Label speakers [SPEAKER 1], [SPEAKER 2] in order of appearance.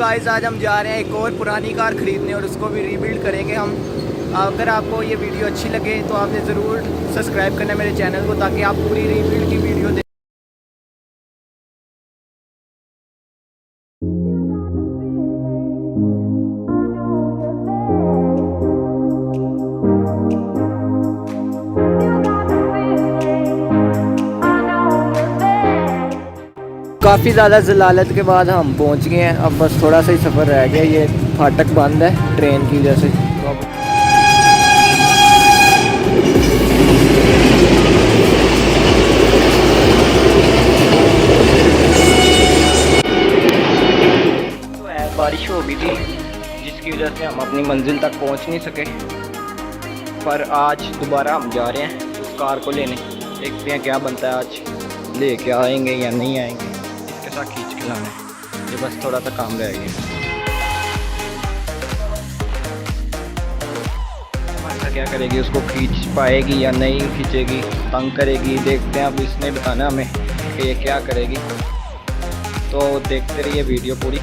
[SPEAKER 1] Guys आज हम जा रहे हैं एक और पुरानी कार ख़रीदने और उसको भी रीबिल्ड करेंगे हम। अगर आपको ये वीडियो अच्छी लगे तो आपने ज़रूर सब्सक्राइब करना है मेरे चैनल को, ताकि आप पूरी रीबिल्ड की वीडियो देख। काफ़ी ज़्यादा जलालत के बाद हम पहुंच गए हैं। अब बस थोड़ा सा ही सफ़र रह गया। ये फाटक बंद है ट्रेन की वजह से, तो अब तो है बारिश हो गई थी जिसकी वजह से हम अपनी मंजिल तक पहुंच नहीं सके। पर आज दोबारा हम जा रहे हैं उस कार को लेने। देखते हैं क्या बनता है, आज ले के आएंगे या नहीं आएंगे। इसके साथ खींच के लाना है, ये बस थोड़ा सा काम रह गया। माता क्या करेगी, उसको खींच पाएगी या नहीं खींचेगी, तंग करेगी। देखते हैं, अब इसने बताना हमें कि ये क्या करेगी। तो देखते रहिए वीडियो पूरी।